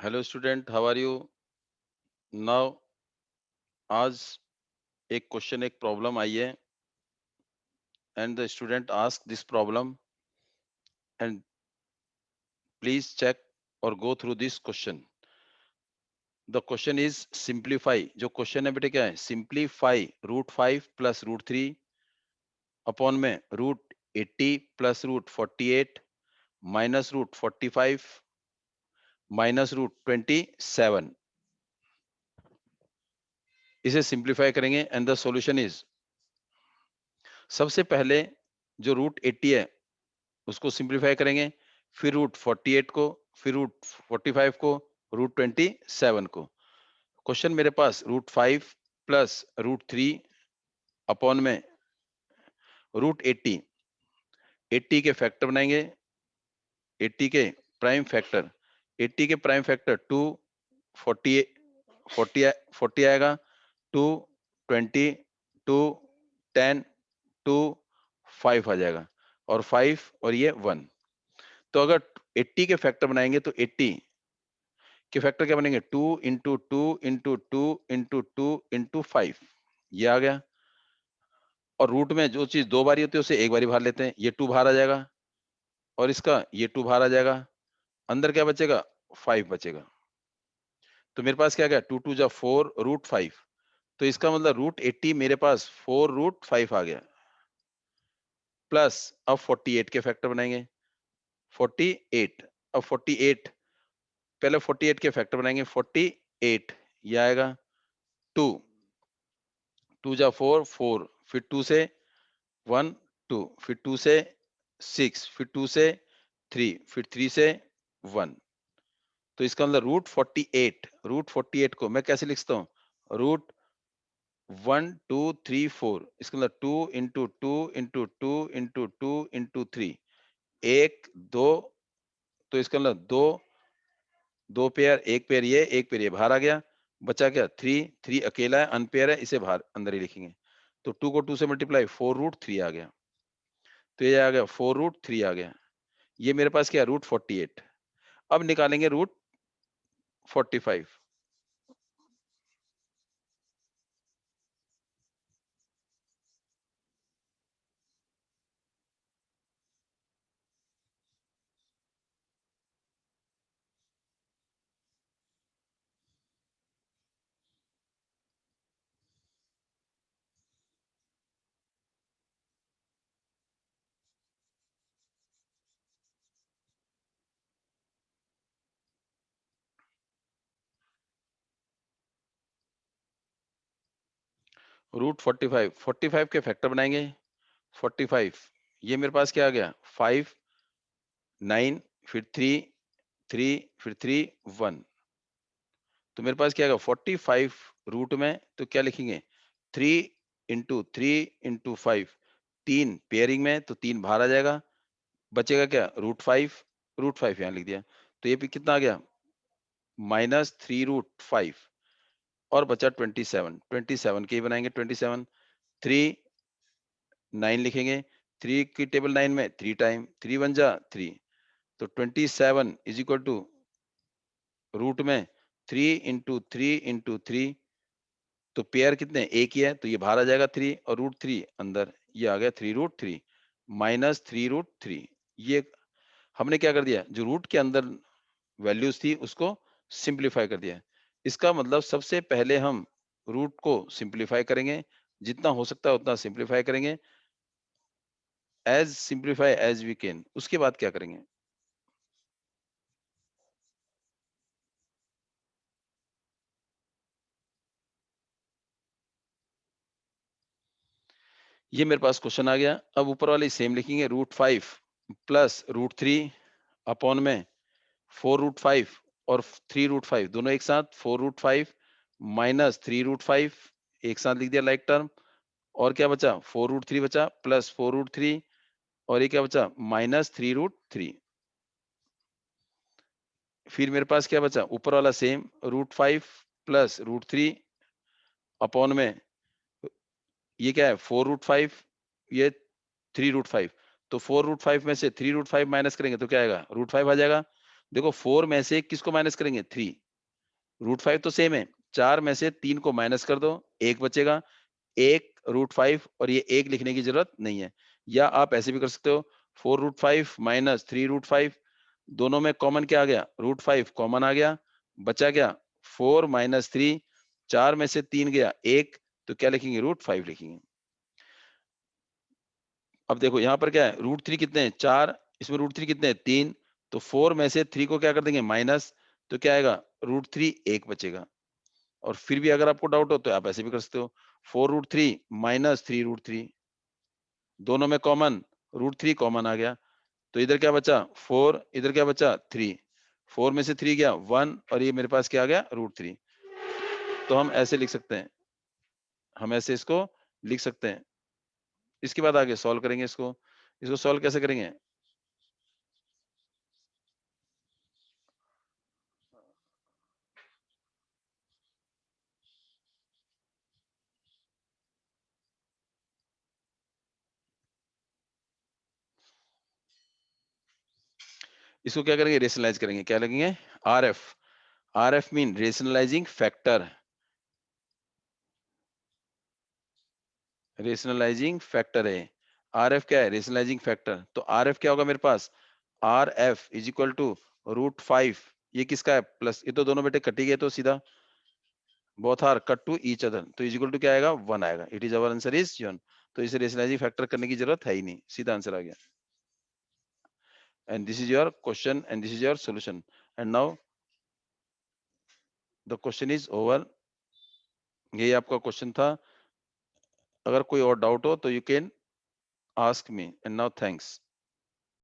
Hello student, how are you? Now आज एक question, एक प्रॉब्लम आई है and the student ask this problem and please check और go through this question. The question is simplify. जो question है बेटे क्या है? सिंप्लीफाई √5 प्लस √3 अपॉन में √80 प्लस √48 माइनस √45 माइनस √27. इसे सिंप्लीफाई करेंगे एंड द सॉल्यूशन इज, सबसे पहले जो √80 है उसको सिंप्लीफाई करेंगे, फिर √48 को, फिर √45 को, √27 को. क्वेश्चन मेरे पास √5 प्लस √3 अपॉन में √80. 80 के फैक्टर बनाएंगे, 80 के प्राइम फैक्टर, 80 के प्राइम फैक्टर 2, 40 40 40 आएगा, 2, 20, 2, 10, 2, 5 आ जाएगा, और 5 और ये 1. तो अगर 80 के फैक्टर बनाएंगे तो 80 के फैक्टर क्या बनेंगे? 2 इंटू 2 इंटू 2 इंटू 2 इंटू 5, ये आ गया. और रूट में जो चीज दो बारी होती है उसे एक बारी बाहर लेते हैं, ये 2 बाहर आ जाएगा, और इसका ये 2 बाहर आ जाएगा. अंदर क्या बचेगा? 5 बचेगा. तो मेरे पास क्या गया? 2 2 जा 4 √5. तो इसका मतलब √80 मेरे पास 4 √5 आ गया. प्लस अब 48 के फैक्टर बनाएंगे, 48. अब 48, पहले 48 के फैक्टर बनाएंगे, 48 ये आएगा. 2 2 जा 4 4, फिर 2 से 1 2, फिर 2 से 6, फिर 2 से 3, फिर 3 से 1. तो इसका मतलब √48 को मैं कैसे लिखता हूँ? रूट 1 2 3 4. इसका मतलब 2 इंटू 2 इंटू 2 इंटू 2 इंटू 3, 1 2. तो इसका मतलब दो पेयर, एक पेयर ये, एक पेयर ये बाहर आ गया. बचा क्या? 3 3 अकेला है, अनपेयर है, इसे बाहर अंदर ही लिखेंगे. तो 2 को 2 से मल्टीप्लाई, 4 √3 आ गया. तो ये आ गया 4 √3 आ गया. ये मेरे पास क्या है? √48. अब निकालेंगे √45. √45, 45 के फैक्टर बनाएंगे. 45, ये मेरे पास क्या आ गया? 5 9, फिर 3 3, फिर 3 1. तो मेरे पास क्या आएगा? 45 रूट में तो क्या लिखेंगे? 3 इंटू 3 इंटू 5, 3 पेयरिंग में, तो 3 बाहर आ जाएगा. बचेगा क्या? √5 यहाँ लिख दिया. तो ये भी कितना आ गया? -3 √5. और बचा 27. 27 के ही बनाएंगे. 27 3 9 लिखेंगे. 3 की टेबल 9 में 3 टाइम, 3 1 जा 3. तो 27 इज इक्वल टू रूट में 3 इंटू 3 इंटू 3. तो पेयर कितने? एक ही है, तो ये बाहर आ जाएगा 3, और √3 अंदर, ये आ गया 3 √3 -3 √3. ये हमने क्या कर दिया? जो रूट के अंदर वैल्यूज थी उसको सिंप्लीफाई कर दिया. इसका मतलब सबसे पहले हम रूट को सिंप्लीफाई करेंगे, जितना हो सकता है उतना सिंप्लीफाई करेंगे, as simplify as we can. उसके बाद क्या करेंगे? ये मेरे पास क्वेश्चन आ गया. अब ऊपर वाले सेम लिखेंगे. √5 प्लस √3 अपॉन में 4 √5 और 3 √5 दोनों एक साथ, 4 √5 माइनस 3 √5 एक साथ लिख दिया लाइक टर्म. और क्या बचा? 4 √3 बचा, प्लस 4 √3, और ये क्या बचा? -3 √3. फिर मेरे पास क्या बचा? ऊपर वाला सेम, √5 प्लस √3 अपॉन में, ये क्या है? 4 √5, ये 3 √5. तो 4 √5 में से 3 √5 माइनस करेंगे तो क्या आएगा? √5 आ जाएगा. देखो 4 में से किसको माइनस करेंगे? 3। √5 तो सेम है, 4 में से 3 को माइनस कर दो, 1 बचेगा। 1 √5 और ये 1 लिखने की जरूरत नहीं है। या आप ऐसे भी कर सकते हो, 4 √5 माइनस 3 √5, दोनों में कॉमन क्या आ गया? √5 कॉमन आ गया, बचा क्या? 4 माइनस 3, 4 में से 3 गया 1, तो क्या लिखेंगे? √5 लिखेंगे। अब देखो यहाँ पर क्या है? √3 कितने हैं? 4, इसमें √3 कितने हैं? 3, तो 4 में से 3 को क्या कर देंगे? माइनस, तो क्या आएगा? √3 1 बचेगा। और फिर भी अगर आपको डाउट हो तो आप ऐसे भी कर सकते हो, 4 √3 माइनस 3 √3, दोनों में कॉमन, √3 कॉमन आ गया, तो इधर क्या बचा? 4, इधर क्या बचा? 3, 4 में से 3 गया 1, और ये मेरे पास क्या आ गया? √3। तो हम ऐसे लिख सकते हैं, हम ऐसे इसको लिख सकते हैं। इसके बाद आगे सॉल्व करेंगे इसको। इसको सॉल्व कैसे करेंगे? इसको क्या करेंगे? रेशनलाइज करेंगे। क्या लगेंगे? RF। RF mean rationalising factor. Rationalising factor है। RF क्या है? Rationalising factor. तो RF क्या होगा मेरे पास? RF इज इक्वल टू √5, ये किसका है? प्लस, ये तो दोनों बेटे कट ही गए, तो सीधा both are cut to each other, तो इज इक्वल टू क्या आएगा? 1 आएगा। It is, our answer is 1। तो इसे रेशनलाइजिंग फैक्टर करने की जरूरत है ही नहीं, सीधा आंसर आ गया। And this is your question and this is your solution. And now the question is over. यही आपका क्वेश्चन था। अगर कोई और डाउट हो तो you can ask me. And now thanks.